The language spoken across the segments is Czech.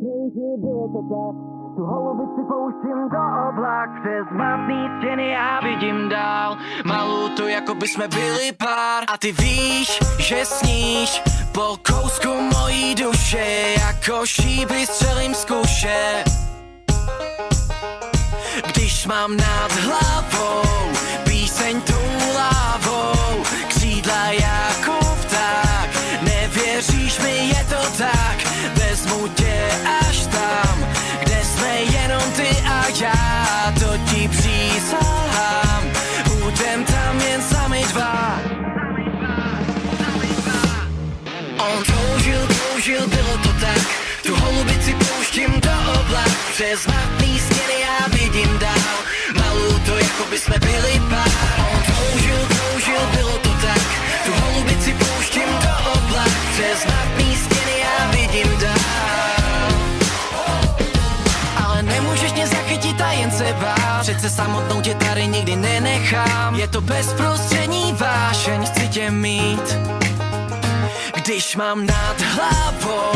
Bylo to tak, tu holubici pouštím do oblak. Přes matný stěny já vidím dál. Malou to, jako by jsme byli pár. A ty víš, že sníš po kousku mojí duše, jako šípy střelím z kuše. Když mám nad hlavou píseň tou lávou, křídla jako pták. Nevěříš mi, je to tak, vezmu tě až tam, kde jsme jenom ty a já, to ti přísahám. Budem tam jen sami dva. On toužil, bylo to tak, tu holubici pouštím do oblak. Přes matný stěny já vidím dál, malou to, jako by jsme byli pár. On toužil, bylo to tak, tu holubici pouštím do oblak. Přes matný stěny já vidím dál. Ale nemůžeš mě zachytit a jen se bát, přece samotnou tě tady nikdy nenechám. Je to bezprostřední vášeň, chci tě mít. Když mám nad hlavou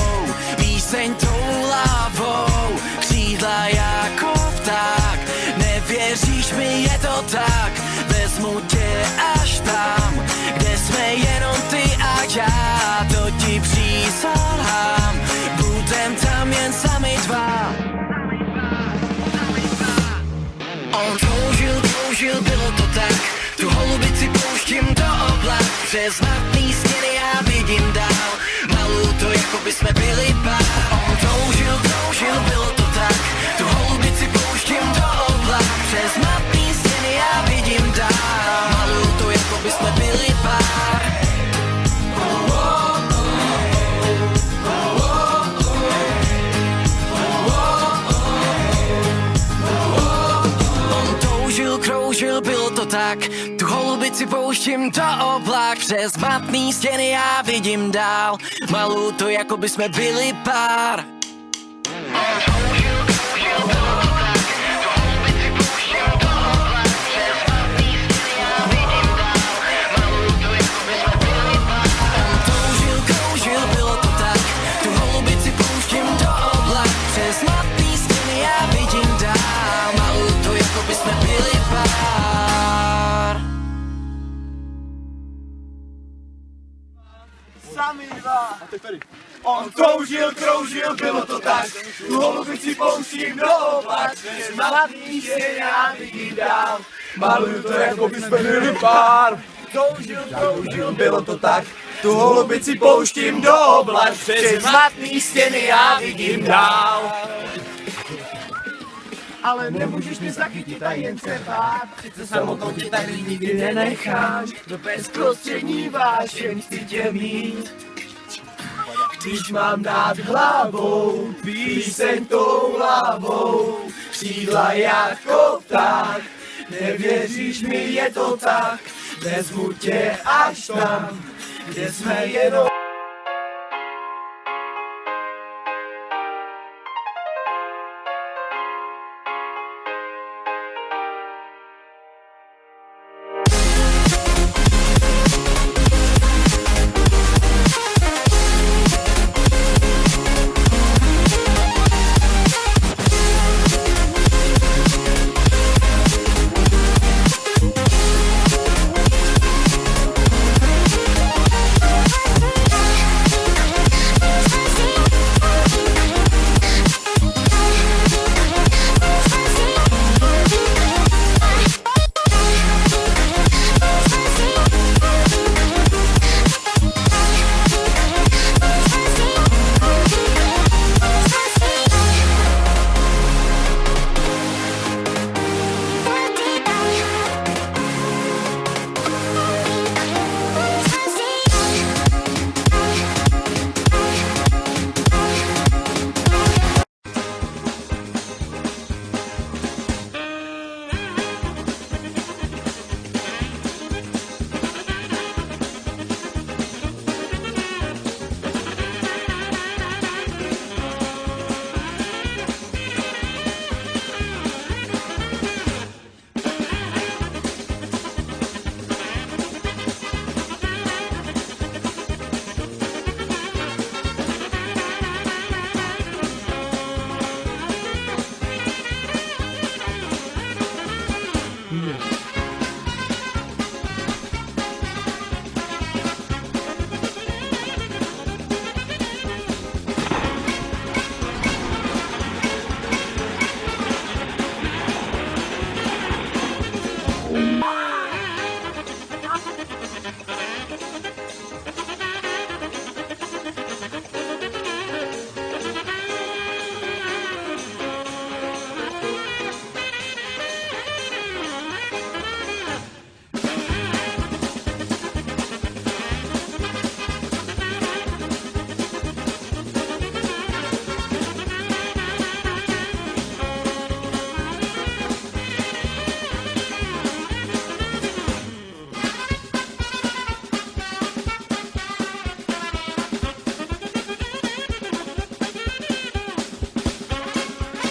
píseň tou lávou, křídla jako pták. Nevěříš mi, je to tak, vezmu tě až tam, kde jsme jenom ty a já, to ti přísahám. Budem tam jen sami dva. On toužil, bylo to tak, tu holubici pouštím do oblak. Přes matný stěny já vidím dál, malou to, jako by jsme byli pár. On toužil, bylo to tak, tu holubici pouštím do oblak. Přes matný stěny já vidím dál, malou to, jako by jsme byli pár. Kroužil, bylo to tak, tu holubici pouštím do oblak. Přes matný stěny já vidím dál, malou to, jako by jsme byli pár. Kroužil, bylo to tak, tu holubici pouštím do oblak. Přes matný stěny já vidím dál, malou to, jako by jsme byli pár. Sami dva. A teď tady. On kroužil, bylo to tak, tu holubici pouštím do oblak. Přes matný stěny já vidím dál, maluju to, jako by jsme byli pár. Kroužil, bylo to tak, tu holubici pouštím do oblak. Přes matný stěny já vidím dál. Ale nemůžeš mě zachytit a jen se bát, přece samotnou tě tady nikdy nenechám. Do bezprostřední vášeň chci tě mít. Když mám nad hlavou píseň tou lávou, křídla jako pták. Nevěříš mi, je to tak, vezmu tě až tam, kde jsme jenom